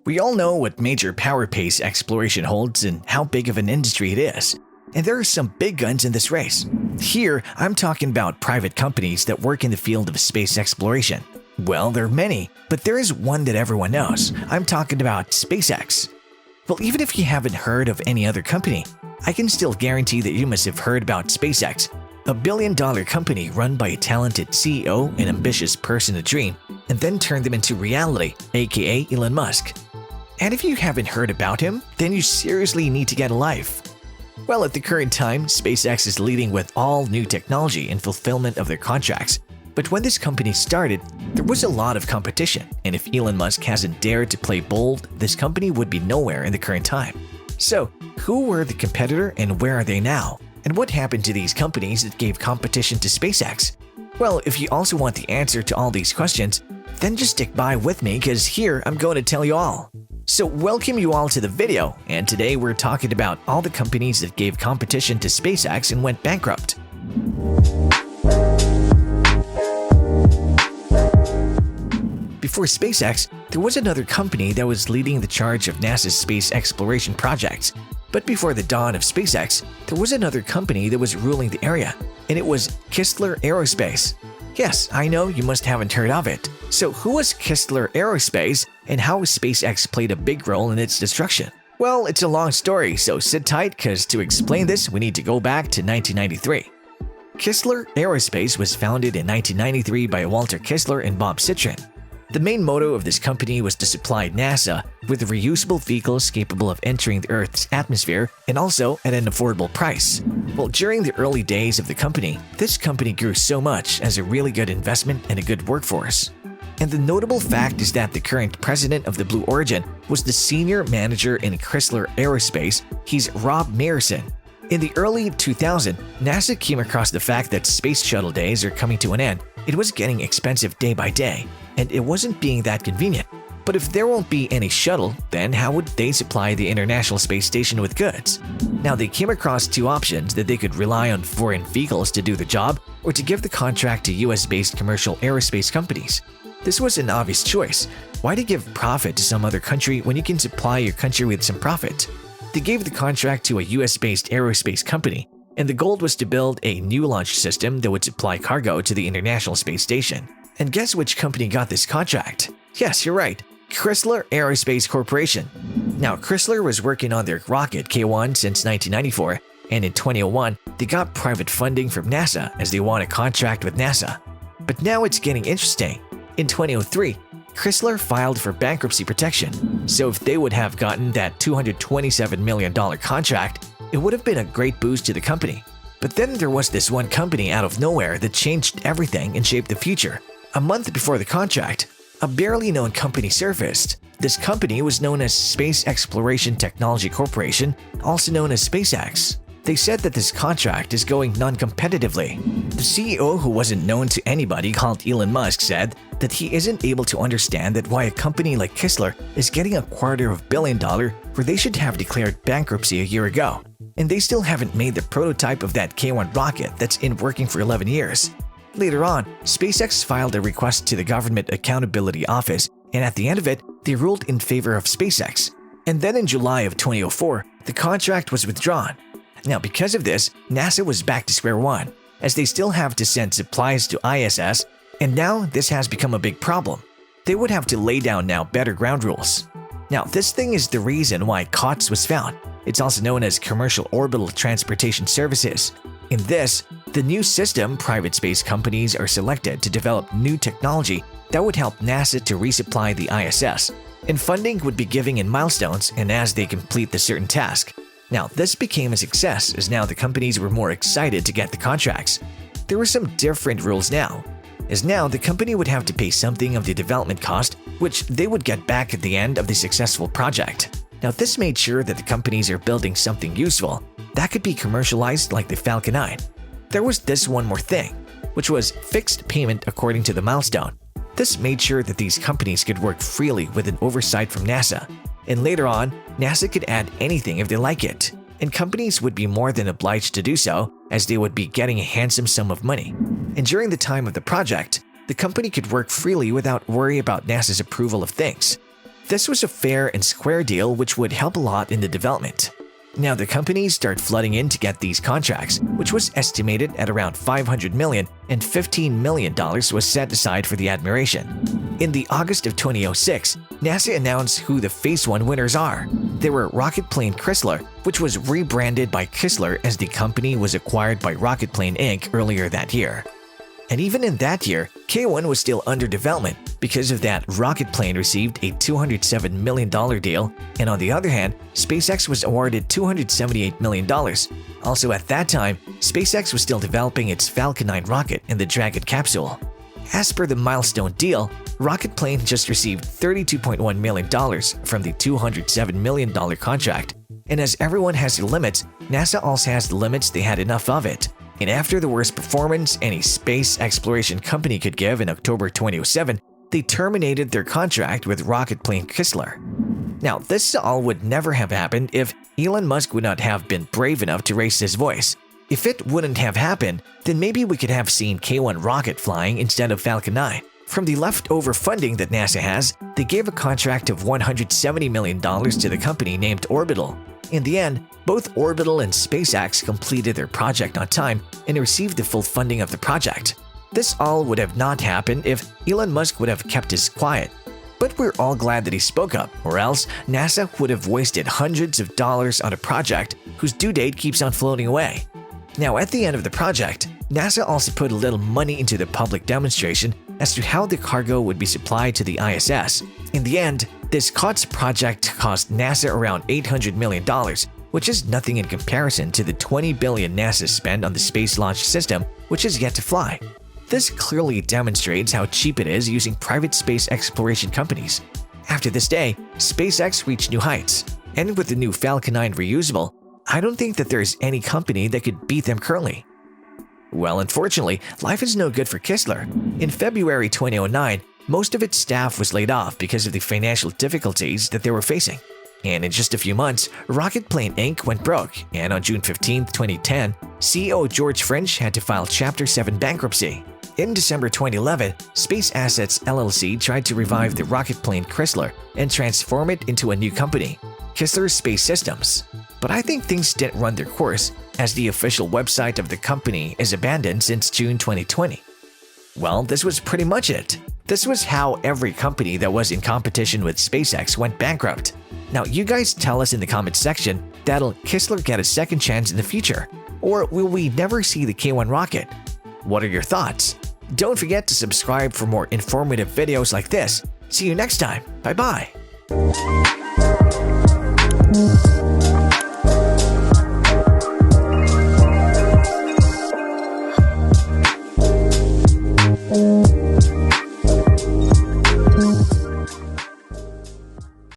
We all know what major power pace exploration holds and how big of an industry it is. And there are some big guns in this race. Here, I'm talking about private companies that work in the field of space exploration. Well, there are many, but there is one that everyone knows. I'm talking about SpaceX. Well, even if you haven't heard of any other company, I can still guarantee that you must have heard about SpaceX, a billion-dollar company run by a talented CEO and ambitious person to dream, and then turn them into reality, A.K.A Elon Musk. And if you haven't heard about him, then you seriously need to get a life. Well, at the current time, SpaceX is leading with all new technology and fulfillment of their contracts. But when this company started, there was a lot of competition, and if Elon Musk hasn't dared to play bold, this company would be nowhere in the current time. So, who were the competitor and where are they now? And what happened to these companies that gave competition to SpaceX? Well, if you also want the answer to all these questions, then just stick by with me because here I'm going to tell you all. So welcome you all to the video, and today we're talking about all the companies that gave competition to SpaceX and went bankrupt. Before SpaceX, there was another company that was leading the charge of NASA's space exploration projects. But before the dawn of SpaceX, there was another company that was ruling the area, and it was Kistler Aerospace. Yes, I know you must haven't heard of it. So who was Kistler Aerospace and how SpaceX played a big role in its destruction? Well, it's a long story, so sit tight because to explain this, we need to go back to 1993. Kistler Aerospace was founded in 1993 by Walter Kistler and Bob Citrin. The main motto of this company was to supply NASA with reusable vehicles capable of entering the Earth's atmosphere and also at an affordable price. Well, during the early days of the company, this company grew so much as a really good investment and a good workforce. And the notable fact is that the current president of the Blue Origin was the senior manager in Kistler Aerospace. He's Rob Mayerson. In the early 2000s, NASA came across the fact that space shuttle days are coming to an end. It was getting expensive day by day, and it wasn't being that convenient. But if there won't be any shuttle, then how would they supply the International Space Station with goods? Now they came across two options: that they could rely on foreign vehicles to do the job, or to give the contract to US-based commercial aerospace companies. This was an obvious choice. Why to give profit to some other country when you can supply your country with some profit? They gave the contract to a US-based aerospace company, and the goal was to build a new launch system that would supply cargo to the International Space Station. And guess which company got this contract? Yes, you're right, Chrysler Aerospace Corporation. Now, Chrysler was working on their rocket K-1 since 1994, and in 2001, they got private funding from NASA as they won a contract with NASA. But now it's getting interesting. In 2003, Chrysler filed for bankruptcy protection, so if they would have gotten that $227 million contract, it would have been a great boost to the company. But then there was this one company out of nowhere that changed everything and shaped the future. A month before the contract, a barely known company surfaced. This company was known as Space Exploration Technology Corporation, also known as SpaceX. They said that this contract is going non-competitively. The CEO, who wasn't known to anybody, called Elon Musk, said that he isn't able to understand that why a company like Kistler is getting $250 million where they should have declared bankruptcy a year ago. And they still haven't made the prototype of that K-1 rocket that's in working for 11 years. Later on, SpaceX filed a request to the Government Accountability Office, and at the end of it, they ruled in favor of SpaceX. And then in July of 2004, the contract was withdrawn. Now, because of this, NASA was back to square one, as they still have to send supplies to ISS, and now this has become a big problem. They would have to lay down now better ground rules. Now, this thing is the reason why COTS was found. It's also known as Commercial Orbital Transportation Services. In this, the new system, private space companies are selected to develop new technology that would help NASA to resupply the ISS, and funding would be given in milestones and as they complete the certain task. Now, this became a success as now the companies were more excited to get the contracts. There were some different rules now, as now the company would have to pay something of the development cost, which they would get back at the end of the successful project. Now, this made sure that the companies are building something useful that could be commercialized like the Falcon 9. There was this one more thing, which was fixed payment according to the milestone. This made sure that these companies could work freely with an oversight from NASA. And later on, NASA could add anything if they like it, and companies would be more than obliged to do so as they would be getting a handsome sum of money. And during the time of the project, the company could work freely without worry about NASA's approval of things. This was a fair and square deal which would help a lot in the development. Now the companies start flooding in to get these contracts, which was estimated at around $500 million, and $15 million was set aside for the admiration. In the August of 2006, NASA announced who the Phase 1 winners are. They were Rocket Plane Chrysler, which was rebranded by Chrysler as the company was acquired by Rocket Plane Inc. earlier that year. And even in that year, K1 was still under development. Because of that, Rocket Plane received a $207 million deal, and on the other hand, SpaceX was awarded $278 million. Also at that time, SpaceX was still developing its Falcon 9 rocket and the Dragon capsule. As per the milestone deal, Rocket Plane just received $32.1 million from the $207 million contract. And as everyone has their limits, NASA also has the limits they had enough of it. And after the worst performance any space exploration company could give in October 2007, they terminated their contract with Rocket Plane Chrysler. Now, this all would never have happened if Elon Musk would not have been brave enough to raise his voice. If it wouldn't have happened, then maybe we could have seen K1 rocket flying instead of Falcon 9. From the leftover funding that NASA has, they gave a contract of $170 million to the company named Orbital. In the end, both Orbital and SpaceX completed their project on time and received the full funding of the project. This all would have not happened if Elon Musk would have kept his quiet. But we're all glad that he spoke up, or else NASA would have wasted hundreds of dollars on a project whose due date keeps on floating away. Now, at the end of the project, NASA also put a little money into the public demonstration as to how the cargo would be supplied to the ISS. In the end, this COTS project cost NASA around $800 million, which is nothing in comparison to the $20 billion NASA spent on the Space Launch System, which is yet to fly. This clearly demonstrates how cheap it is using private space exploration companies. After this day, SpaceX reached new heights, and with the new Falcon 9 reusable, I don't think that there is any company that could beat them currently. Well, unfortunately, life is no good for Chrysler. In February 2009, most of its staff was laid off because of the financial difficulties that they were facing. And in just a few months, Rocket Plane Inc. went broke, and on June 15, 2010, CEO George French had to file Chapter 7 bankruptcy. In December 2011, Space Assets LLC tried to revive the Rocket Plane Chrysler and transform it into a new company, Chrysler Space Systems. But I think things didn't run their course, as the official website of the company is abandoned since June 2020. Well, this was pretty much it. This was how every company that was in competition with SpaceX went bankrupt. Now, you guys tell us in the comments section, that'll Chrysler get a second chance in the future? Or will we never see the K1 rocket? What are your thoughts? Don't forget to subscribe for more informative videos like this. See you next time. Bye-bye.